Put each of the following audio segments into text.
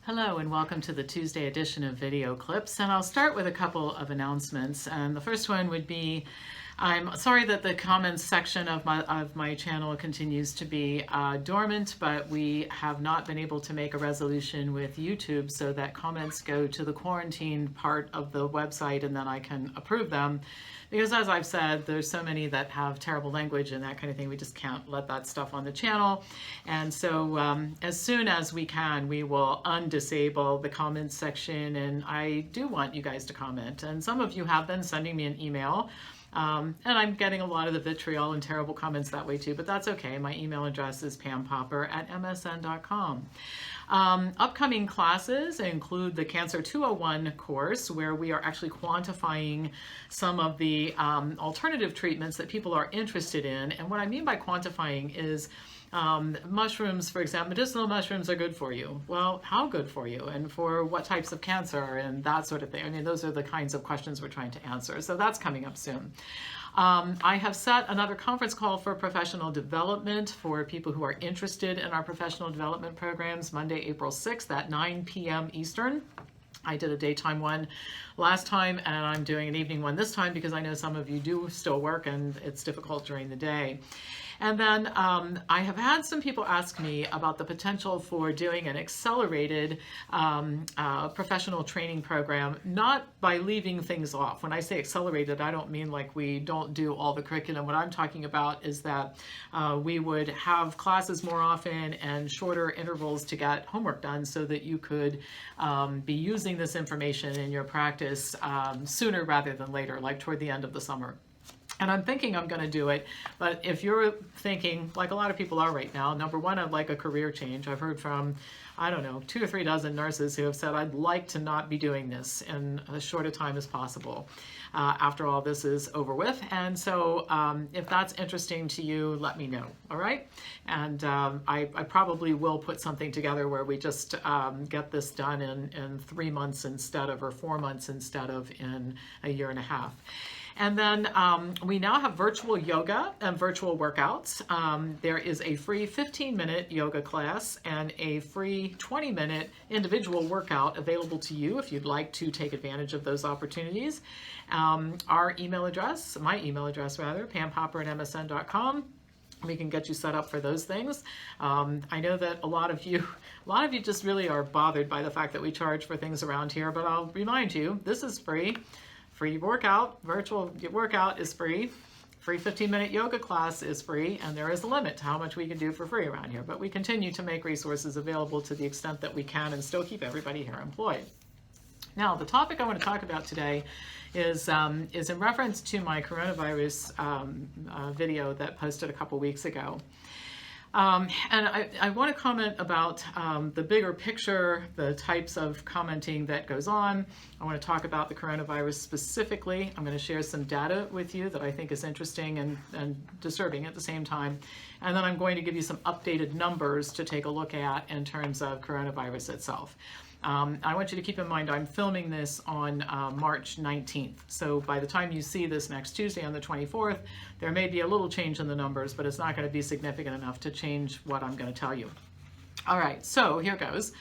Hello and welcome to the Tuesday edition of Video Clips, and I'll start with a couple of announcements. And the first one would be, I'm sorry that the comments section of my channel continues to be dormant, but we have not been able to make a resolution with YouTube so that comments go to the quarantine part of the website and then I can approve them. Because as I've said, there's so many that have terrible language and that kind of thing. We just can't let that stuff on the channel. And so as soon as we can, we will undisable the comments section. And I do want you guys to comment. And some of you have been sending me an email. And I'm getting a lot of the vitriol and terrible comments that way too, but that's okay. My email address is pampopper@msn.com. Upcoming classes include the Cancer 201 course, where we are actually quantifying some of the alternative treatments that people are interested in. And what I mean by quantifying is mushrooms, for example, medicinal mushrooms are good for you. Well, how good for you, and for what types of cancer, and that sort of thing. I mean, those are the kinds of questions we're trying to answer. So that's coming up soon. I have set another conference call for professional development for people who are interested in our professional development programs, Monday, April 6th at 9 p.m. Eastern. I did a daytime one last time, and I'm doing an evening one this time because I know some of you do still work and it's difficult during the day. And then I have had some people ask me about the potential for doing an accelerated professional training program, not by leaving things off. When I say accelerated, I don't mean like we don't do all the curriculum. What I'm talking about is that we would have classes more often and shorter intervals to get homework done so that you could be using this information in your practice sooner rather than later, like toward the end of the summer. And I'm thinking I'm going to do it, but if you're thinking, like a lot of people are right now, number one, I'd like a career change. I've heard from, I don't know, 2 or 3 dozen nurses who have said, I'd like to not be doing this in as short a time as possible after all this is over with. And so if that's interesting to you, let me know, all right? And I probably will put something together where we just get this done in 3 months instead of, or 4 months instead of in a year and a half. And then we now have virtual yoga and virtual workouts. There is a free 15-minute yoga class and a free 20-minute individual workout available to you if you'd like to take advantage of those opportunities. Our email address, my email address rather, pampopper@msn.com. We can get you set up for those things. I know that a lot of you just really are bothered by the fact that we charge for things around here, but I'll remind you, this is free. Free workout, virtual workout is free. Free 15-minute yoga class is free, and there is a limit to how much we can do for free around here. But we continue to make resources available to the extent that we can and still keep everybody here employed. Now, the topic I want to talk about today is in reference to my coronavirus video that posted a couple weeks ago. And I want to comment about the bigger picture, the types of commenting that goes on. I want to talk about the coronavirus specifically. I'm going to share some data with you that I think is interesting and disturbing at the same time. And then I'm going to give you some updated numbers to take a look at in terms of coronavirus itself. I want you to keep in mind I'm filming this on March 19th. So by the time you see this next Tuesday on the 24th, there may be a little change in the numbers, but it's not going to be significant enough to change what I'm going to tell you. All right, so here goes.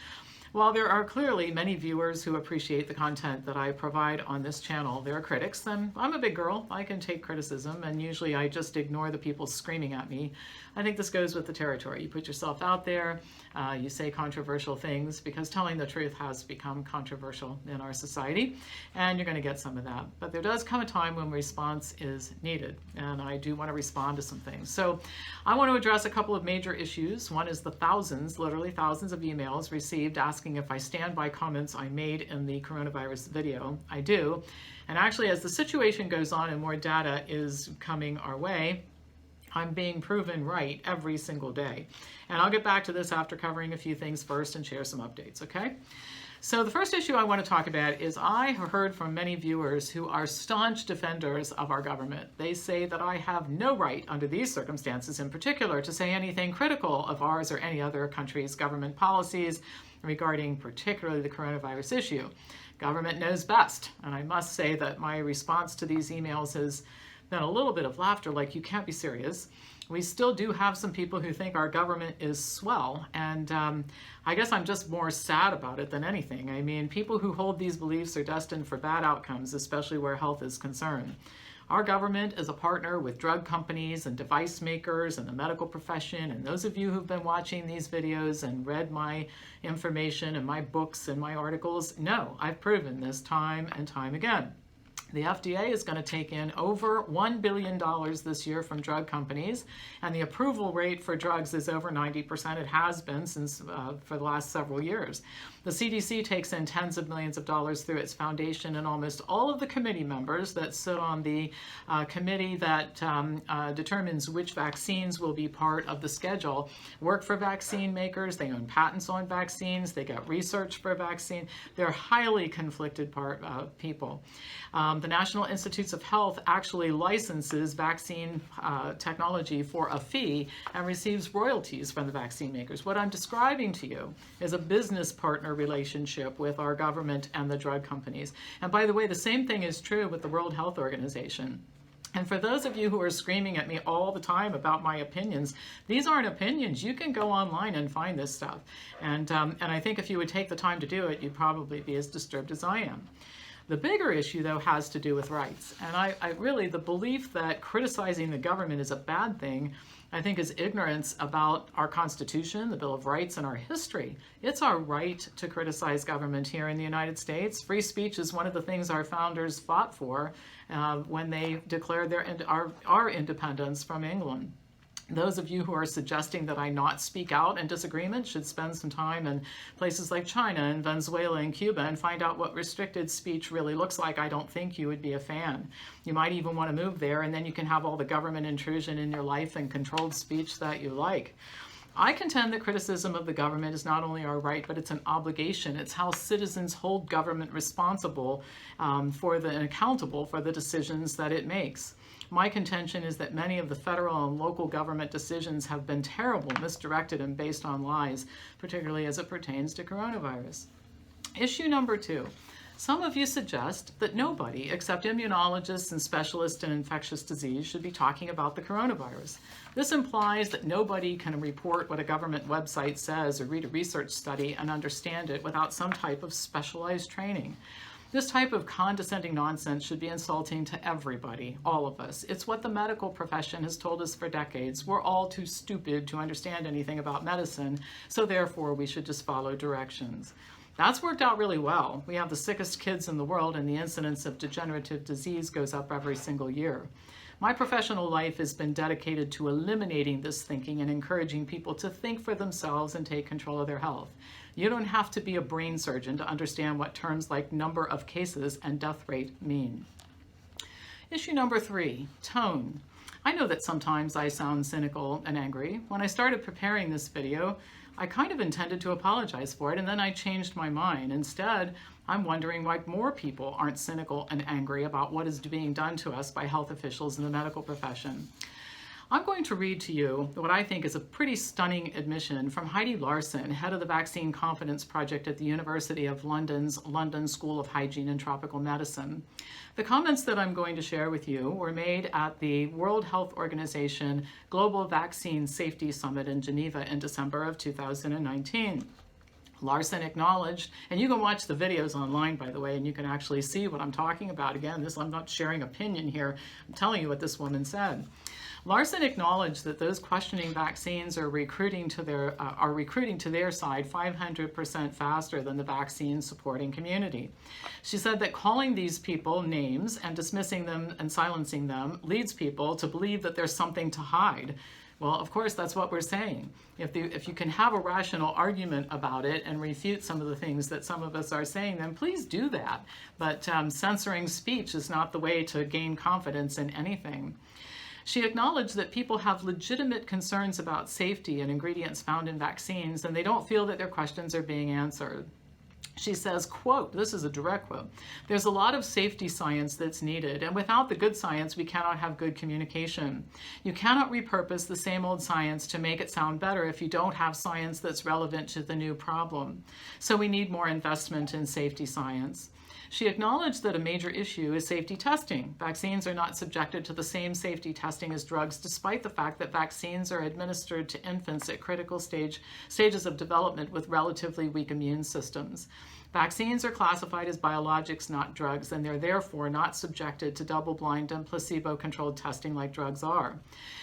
While there are clearly many viewers who appreciate the content that I provide on this channel, there are critics, then I'm a big girl. I can take criticism, and usually I just ignore the people screaming at me. I think this goes with the territory. You put yourself out there, you say controversial things, because telling the truth has become controversial in our society, and you're going to get some of that. But there does come a time when response is needed, and I do want to respond to some things. So I want to address a couple of major issues. One is the thousands, literally thousands of emails received asking if I stand by comments I made in the coronavirus video. I do. And actually, as the situation goes on and more data is coming our way, I'm being proven right every single day. And I'll get back to this after covering a few things first and share some updates, okay? So the first issue I want to talk about is I heard from many viewers who are staunch defenders of our government. They say that I have no right under these circumstances in particular to say anything critical of ours or any other country's government policies regarding particularly the coronavirus issue. Government knows best, and I must say that my response to these emails has then a little bit of laughter like, you can't be serious. We still do have some people who think our government is swell, and I guess I'm just more sad about it than anything. I mean, people who hold these beliefs are destined for bad outcomes, especially where health is concerned. Our government is a partner with drug companies and device makers and the medical profession, and those of you who've been watching these videos and read my information and my books and my articles know I've proven this time and time again. The FDA is going to take in over $1 billion this year from drug companies, and the approval rate for drugs is over 90%. It has been since for the last several years. The CDC takes in tens of millions of dollars through its foundation, and almost all of the committee members that sit on the committee that determines which vaccines will be part of the schedule work for vaccine makers. They own patents on vaccines. They get research for vaccine. They're highly conflicted people. The National Institutes of Health actually licenses vaccine technology for a fee and receives royalties from the vaccine makers. What I'm describing to you is a business partner relationship with our government and the drug companies. And by the way, the same thing is true with the World Health Organization. And for those of you who are screaming at me all the time about my opinions, these aren't opinions. You can go online and find this stuff. And I think if you would take the time to do it, you'd probably be as disturbed as I am. The bigger issue, though, has to do with rights. And I really, the belief that criticizing the government is a bad thing, I think, is ignorance about our Constitution, the Bill of Rights, and our history. It's our right to criticize government here in the United States. Free speech is one of the things our founders fought for when they declared our independence from England. Those of you who are suggesting that I not speak out in disagreement should spend some time in places like China and Venezuela and Cuba and find out what restricted speech really looks like. I don't think you would be a fan. You might even want to move there, and then you can have all the government intrusion in your life and controlled speech that you like. I contend that criticism of the government is not only our right, but it's an obligation. It's how citizens hold government responsible and accountable for the decisions that it makes. My contention is that many of the federal and local government decisions have been terrible, misdirected, and based on lies, particularly as it pertains to coronavirus. Issue number 2. Some of you suggest that nobody except immunologists and specialists in infectious disease should be talking about the coronavirus. This implies that nobody can report what a government website says or read a research study and understand it without some type of specialized training. This type of condescending nonsense should be insulting to everybody, all of us. It's what the medical profession has told us for decades. We're all too stupid to understand anything about medicine, so therefore we should just follow directions. That's worked out really well. We have the sickest kids in the world, and the incidence of degenerative disease goes up every single year. My professional life has been dedicated to eliminating this thinking and encouraging people to think for themselves and take control of their health. You don't have to be a brain surgeon to understand what terms like number of cases and death rate mean. Issue number 3, tone. I know that sometimes I sound cynical and angry. When I started preparing this video, I kind of intended to apologize for it, and then I changed my mind. Instead, I'm wondering why more people aren't cynical and angry about what is being done to us by health officials in the medical profession. I'm going to read to you what I think is a pretty stunning admission from Heidi Larson, head of the Vaccine Confidence Project at the University of London's London School of Hygiene and Tropical Medicine. The comments that I'm going to share with you were made at the World Health Organization Global Vaccine Safety Summit in Geneva in December of 2019. Larson acknowledged, and you can watch the videos online, by the way, and you can actually see what I'm talking about. Again, I'm not sharing opinion here. I'm telling you what this woman said. Larson acknowledged that those questioning vaccines are recruiting to their side 500% faster than the vaccine supporting community. She said that calling these people names and dismissing them and silencing them leads people to believe that there's something to hide. Well, of course, that's what we're saying. If you can have a rational argument about it and refute some of the things that some of us are saying, then please do that. But censoring speech is not the way to gain confidence in anything. She acknowledged that people have legitimate concerns about safety and ingredients found in vaccines, and they don't feel that their questions are being answered. She says, quote, this is a direct quote, "There's a lot of safety science that's needed, and without the good science, we cannot have good communication. You cannot repurpose the same old science to make it sound better if you don't have science that's relevant to the new problem. So we need more investment in safety science." She acknowledged that a major issue is safety testing. Vaccines are not subjected to the same safety testing as drugs, despite the fact that vaccines are administered to infants at critical stages of development with relatively weak immune systems. Vaccines are classified as biologics, not drugs, and they're therefore not subjected to double-blind and placebo-controlled testing like drugs are.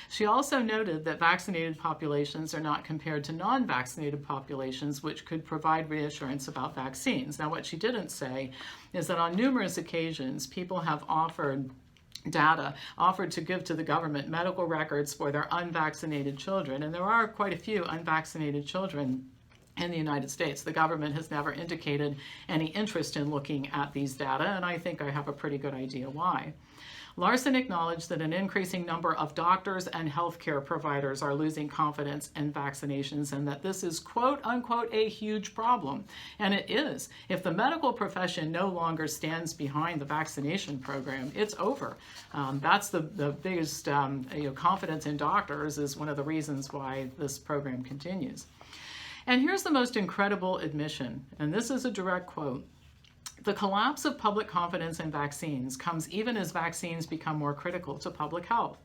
She also noted that vaccinated populations are not compared to non-vaccinated populations, which could provide reassurance about vaccines. Now, what she didn't say is that on numerous occasions, people have offered to give to the government medical records for their unvaccinated children, and there are quite a few unvaccinated children in the United States. The government has never indicated any interest in looking at these data, and I think I have a pretty good idea why. Larson acknowledged that an increasing number of doctors and healthcare providers are losing confidence in vaccinations and that this is quote unquote a huge problem. And it is. If the medical profession no longer stands behind the vaccination program, it's over. That's the biggest confidence in doctors is one of the reasons why this program continues. And here's the most incredible admission, and this is a direct quote. The collapse of public confidence in vaccines comes even as vaccines become more critical to public health.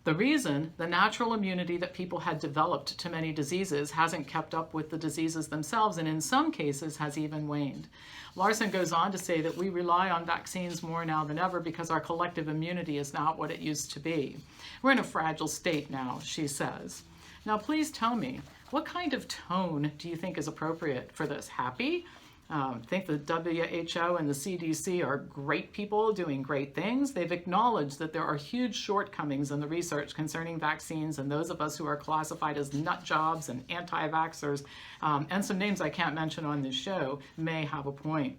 The reason, the natural immunity that people had developed to many diseases hasn't kept up with the diseases themselves, and in some cases has even waned. Larson goes on to say that we rely on vaccines more now than ever because our collective immunity is not what it used to be. We're in a fragile state now, she says. Now, please tell me, what kind of tone do you think is appropriate for this? Happy? Think the WHO and the CDC are great people doing great things. They've acknowledged that there are huge shortcomings in the research concerning vaccines, and those of us who are classified as nut jobs and anti-vaxxers, and some names I can't mention on this show, may have a point.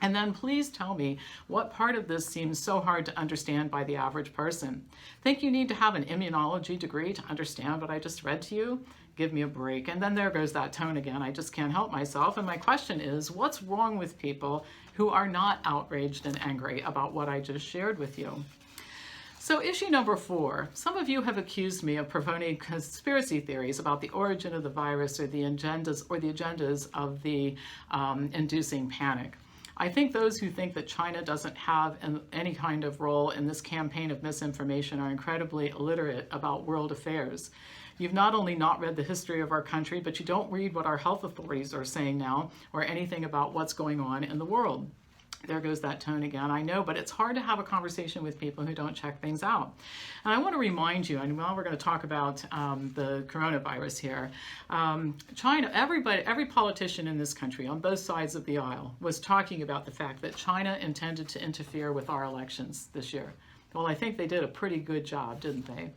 And then please tell me what part of this seems so hard to understand by the average person. Think you need to have an immunology degree to understand what I just read to you? Give me a break. And then there goes that tone again. I just can't help myself. And my question is, what's wrong with people who are not outraged and angry about what I just shared with you? So issue number 4, some of you have accused me of promoting conspiracy theories about the origin of the virus or the agendas of the inducing panic. I think those who think that China doesn't have any kind of role in this campaign of misinformation are incredibly illiterate about world affairs. You've not only not read the history of our country, but you don't read what our health authorities are saying now or anything about what's going on in the world. There goes that tone again, I know, but it's hard to have a conversation with people who don't check things out. And I want to remind you, and while we're going to talk about the coronavirus here, China, every politician in this country on both sides of the aisle was talking about the fact that China intended to interfere with our elections this year. Well, I think they did a pretty good job, didn't they?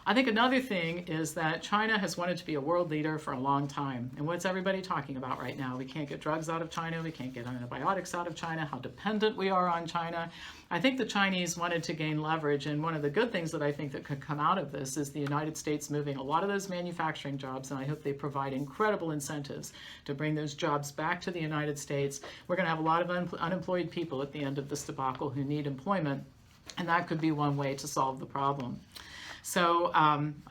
I think another thing is that China has wanted to be a world leader for a long time. And what's everybody talking about right now? We can't get drugs out of China. We can't get antibiotics out of China. How dependent we are on China. I think the Chinese wanted to gain leverage. And one of the good things that I think that could come out of this is the United States moving a lot of those manufacturing jobs. And I hope they provide incredible incentives to bring those jobs back to the United States. We're going to have a lot of unemployed people at the end of this debacle who need employment. And that could be one way to solve the problem. So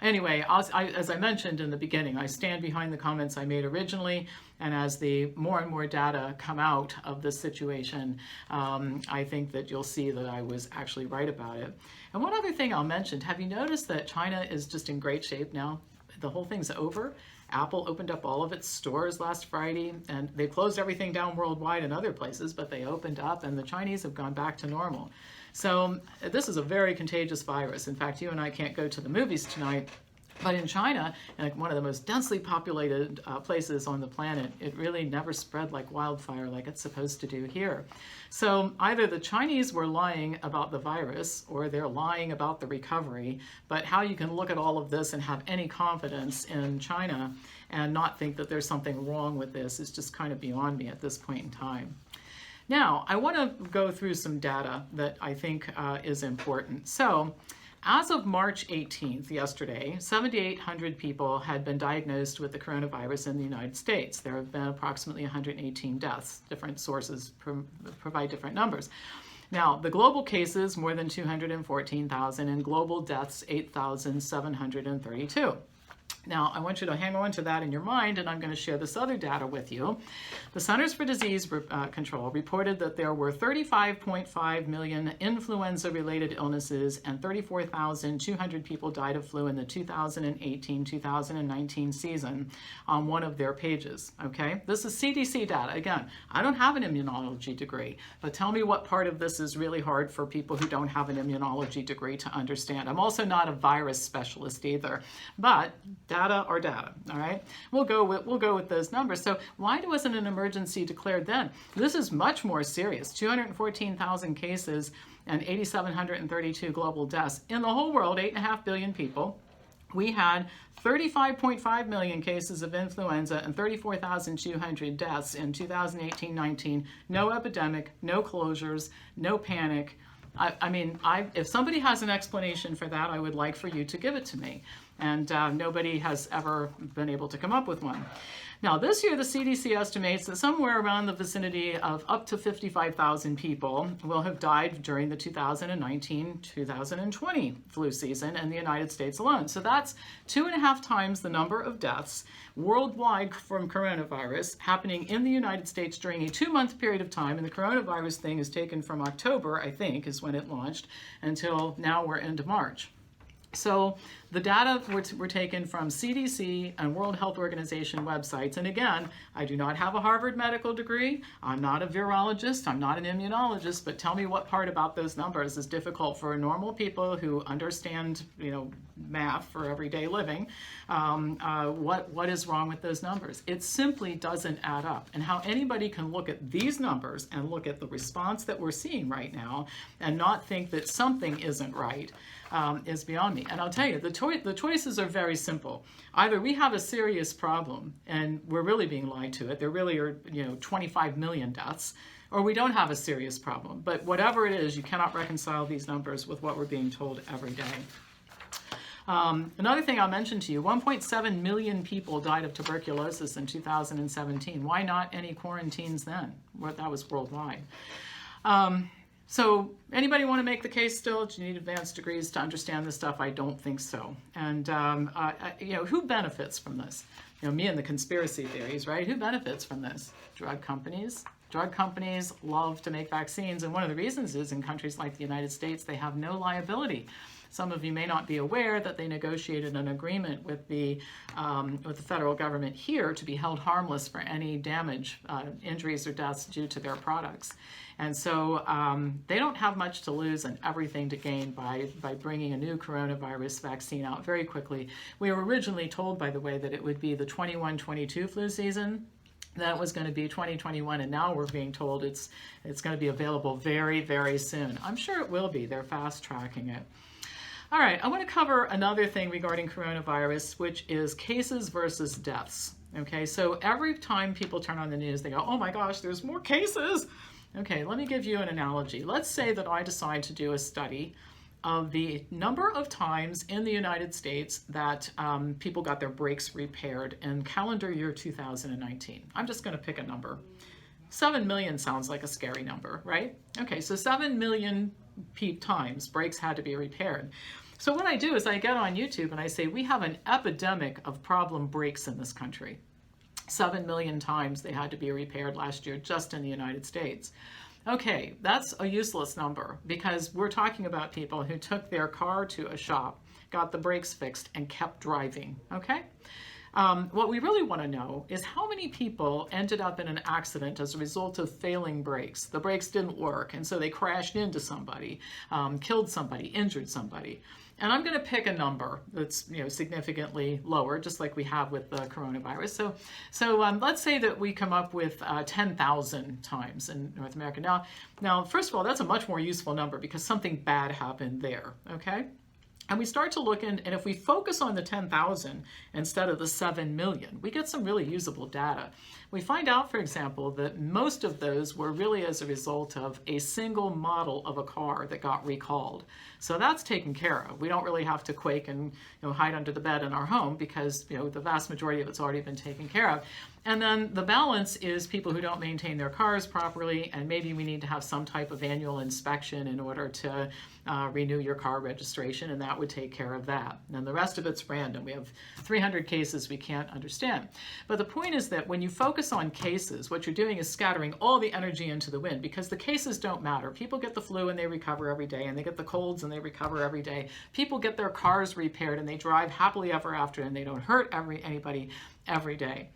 anyway, as I mentioned in the beginning, I stand behind the comments I made originally, and as the more and more data come out of this situation, I think that you'll see that I was actually right about it. And one other thing I'll mention, have you noticed that China is just in great shape now? The whole thing's over. Apple opened up all of its stores last Friday, and they closed everything down worldwide in other places, but they opened up, and the Chinese have gone back to normal. So this is a very contagious virus. In fact, you and I can't go to the movies tonight, but in China, like one of the most densely populated places on the planet, it really never spread like wildfire like it's supposed to do here. So either the Chinese were lying about the virus or they're lying about the recovery, but how you can look at all of this and have any confidence in China and not think that there's something wrong with this is just kind of beyond me at this point in time. Now, I want to go through some data that I think is important. So, as of March 18th, yesterday, 7,800 people had been diagnosed with the coronavirus in the United States. There have been approximately 118 deaths. Different sources provide different numbers. Now, the global cases, more than 214,000, and global deaths, 8,732. Now, I want you to hang on to that in your mind, and I'm going to share this other data with you. The Centers for Disease Control reported that there were 35.5 million influenza-related illnesses and 34,200 people died of flu in the 2018-2019 season on one of their pages, okay? This is CDC data. Again, I don't have an immunology degree, but tell me what part of this is really hard for people who don't have an immunology degree to understand. I'm also not a virus specialist either, but data are data, all right? We'll go with those numbers. So why wasn't an emergency declared then? This is much more serious. 214,000 cases and 8,732 global deaths. In the whole world, 8.5 billion people. We had 35.5 million cases of influenza and 34,200 deaths in 2018-19. No epidemic, no closures, no panic. If somebody has an explanation for that, I would like for you to give it to me. And nobody has ever been able to come up with one. Now, this year, the CDC estimates that somewhere around the vicinity of up to 55,000 people will have died during the 2019-2020 flu season in the United States alone. So that's 2.5 times the number of deaths worldwide from coronavirus happening in the United States during a 2-month period of time. And the coronavirus thing is taken from October, I think, is when it launched, until now we're into March. So the data were taken from CDC and World Health Organization websites. And again, I do not have a Harvard medical degree. I'm not a virologist. I'm not an immunologist. But tell me what part about those numbers is difficult for normal people who understand, math for everyday living. What is wrong with those numbers? It simply doesn't add up. And how anybody can look at these numbers and look at the response that we're seeing right now and not think that something isn't right is beyond me. And I'll tell you, the choices are very simple. Either we have a serious problem and we're really being lied to it, there really are 25 million deaths, or we don't have a serious problem. But whatever it is, you cannot reconcile these numbers with what we're being told every day. Another thing I'll mention to you, 1.7 million people died of tuberculosis in 2017. Why not any quarantines then? Well, that was worldwide. So anybody want to make the case still? Do you need advanced degrees to understand this stuff? I don't think so. And who benefits from this? Me and the conspiracy theories, right? Who benefits from this? Drug companies. Drug companies love to make vaccines, and one of the reasons is in countries like the United States, they have no liability. Some of you may not be aware that they negotiated an agreement with the federal government here to be held harmless for any damage, injuries, or deaths due to their products. And so they don't have much to lose and everything to gain by bringing a new coronavirus vaccine out very quickly. We were originally told, by the way, that it would be the 21-22 flu season. That was going to be 2021, and now we're being told it's going to be available very, very soon. I'm sure it will be. They're fast-tracking it. All right, I want to cover another thing regarding coronavirus, which is cases versus deaths. Okay, so every time people turn on the news, they go, oh my gosh, there's more cases. Okay, let me give you an analogy. Let's say that I decide to do a study of the number of times in the United States that people got their brakes repaired in calendar year 2019. I'm just going to pick a number. 7 million sounds like a scary number, right? Okay, so 7 million times brakes had to be repaired. So what I do is I get on YouTube and I say, we have an epidemic of problem brakes in this country. 7 million times they had to be repaired last year just in the United States. Okay, that's a useless number because we're talking about people who took their car to a shop, got the brakes fixed, and kept driving, okay? What we really want to know is how many people ended up in an accident as a result of failing brakes. The brakes didn't work, and so they crashed into somebody, killed somebody, injured somebody. And I'm going to pick a number that's significantly lower, just like we have with the coronavirus. So let's say that we come up with 10,000 times in North America. Now, first of all, that's a much more useful number because something bad happened there, okay? And we start to look in, and if we focus on the 10,000 instead of the 7 million, we get some really usable data. We find out, for example, that most of those were really as a result of a single model of a car that got recalled. So that's taken care of. We don't really have to quake and hide under the bed in our home because the vast majority of it's already been taken care of. And then the balance is people who don't maintain their cars properly, and maybe we need to have some type of annual inspection in order to renew your car registration, and that would take care of that. And the rest of it's random. We have 300 cases we can't understand. But the point is that when you focus on cases, what you're doing is scattering all the energy into the wind, because the cases don't matter. People get the flu and they recover every day, and they get the colds and they recover every day. People get their cars repaired and they drive happily ever after, and they don't hurt anybody every day.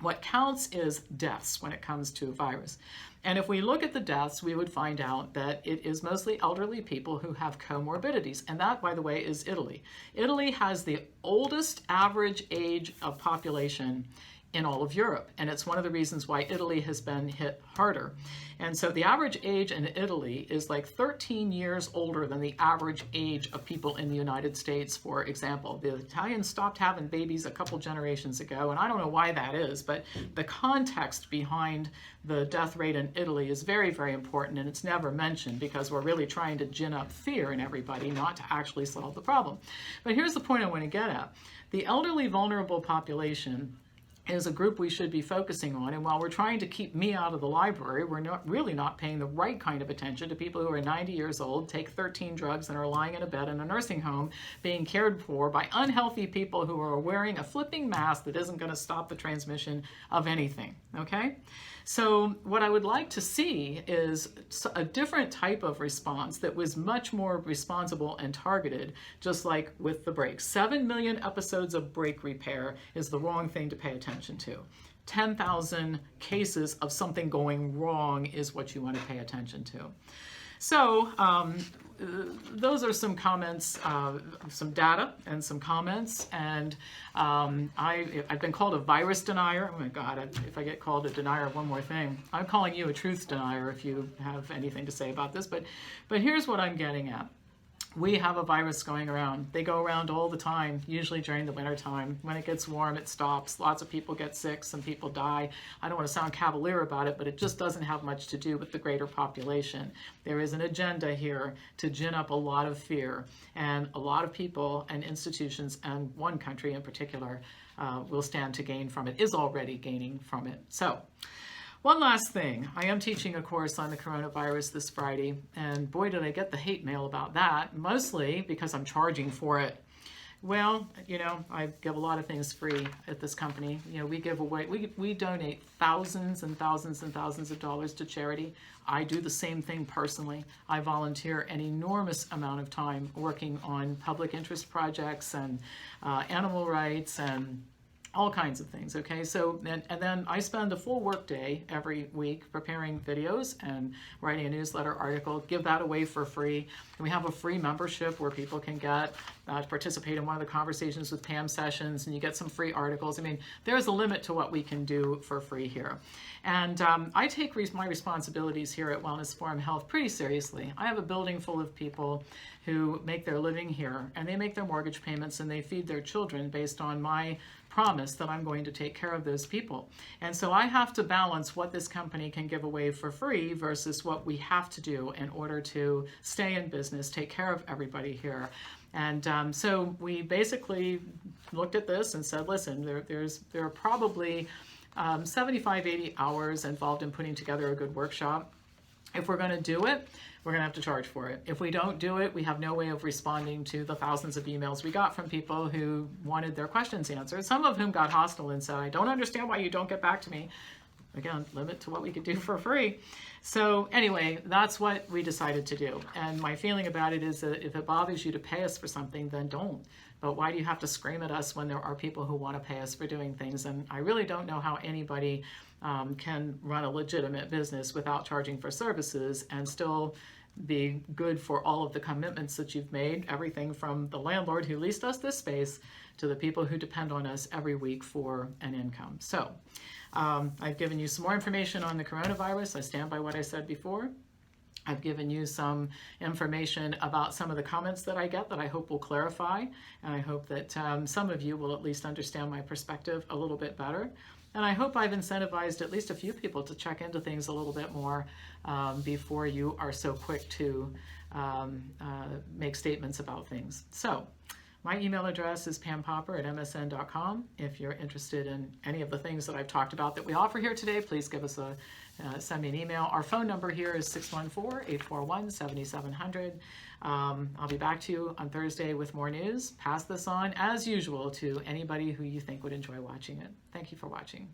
What counts is deaths when it comes to a virus. And if we look at the deaths, we would find out that it is mostly elderly people who have comorbidities. And that, by the way, is Italy. Italy has the oldest average age of population in all of Europe. And it's one of the reasons why Italy has been hit harder. And so the average age in Italy is like 13 years older than the average age of people in the United States, for example. The Italians stopped having babies a couple generations ago, and I don't know why that is, but the context behind the death rate in Italy is very, very important, and it's never mentioned because we're really trying to gin up fear in everybody, not to actually solve the problem. But here's the point I want to get at. The elderly vulnerable population is a group we should be focusing on, and while we're trying to keep me out of the library, we're not paying the right kind of attention to people who are 90 years old, take 13 drugs, and are lying in a bed in a nursing home being cared for by unhealthy people who are wearing a flipping mask that isn't going to stop the transmission of anything, okay? So what I would like to see is a different type of response that was much more responsible and targeted, just like with the breaks. 7 million episodes of brake repair is the wrong thing to pay attention to. 10,000 cases of something going wrong is what you want to pay attention to. So those are some comments, some data and some comments, and I've been called a virus denier. Oh my God, if I get called a denier of one more thing, I'm calling you a truth denier if you have anything to say about this, but here's what I'm getting at. We have a virus going around. They go around all the time, usually during the winter time. When it gets warm, it stops. Lots of people get sick. Some people die. I don't want to sound cavalier about it, but it just doesn't have much to do with the greater population. There is an agenda here to gin up a lot of fear, and a lot of people and institutions, and one country in particular, will stand to gain from it, is already gaining from it. So, one last thing, I am teaching a course on the coronavirus this Friday, and boy did I get the hate mail about that, mostly because I'm charging for it. Well, you know, I give a lot of things free at this company. You know, we give away, we donate thousands and thousands and thousands of dollars to charity. I do the same thing personally. I volunteer an enormous amount of time working on public interest projects and animal rights and all kinds of things, okay? So, and then I spend a full work day every week preparing videos and writing a newsletter article, give that away for free. And we have a free membership where people can get to participate in one of the conversations with Pam sessions, and you get some free articles. I mean, there's a limit to what we can do for free here. And I take my responsibilities here at Wellness Forum Health pretty seriously. I have a building full of people who make their living here, and they make their mortgage payments, and they feed their children based on my promise that I'm going to take care of those people. And so I have to balance what this company can give away for free versus what we have to do in order to stay in business, take care of everybody here. And so we basically looked at this and said, listen, there are probably 75, 80 hours involved in putting together a good workshop. If we're going to do it, we're going to have to charge for it. If we don't do it, we have no way of responding to the thousands of emails we got from people who wanted their questions answered, some of whom got hostile and said, I don't understand why you don't get back to me. Again, limit to what we could do for free. So anyway, that's what we decided to do. And my feeling about it is that if it bothers you to pay us for something, then don't. But why do you have to scream at us when there are people who want to pay us for doing things? And I really don't know how anybody can run a legitimate business without charging for services and still be good for all of the commitments that you've made, everything from the landlord who leased us this space to the people who depend on us every week for an income. So I've given you some more information on the coronavirus. I stand by what I said before. I've given you some information about some of the comments that I get that I hope will clarify, and I hope that some of you will at least understand my perspective a little bit better. And I hope I've incentivized at least a few people to check into things a little bit more before you are so quick to make statements about things. So My email address is pampopper@msn.com. If you're interested in any of the things that I've talked about that we offer here today, please give us send me an email. Our phone number here is 614-841-7700. I'll be back to you on Thursday with more news. Pass this on, as usual, to anybody who you think would enjoy watching it. Thank you for watching.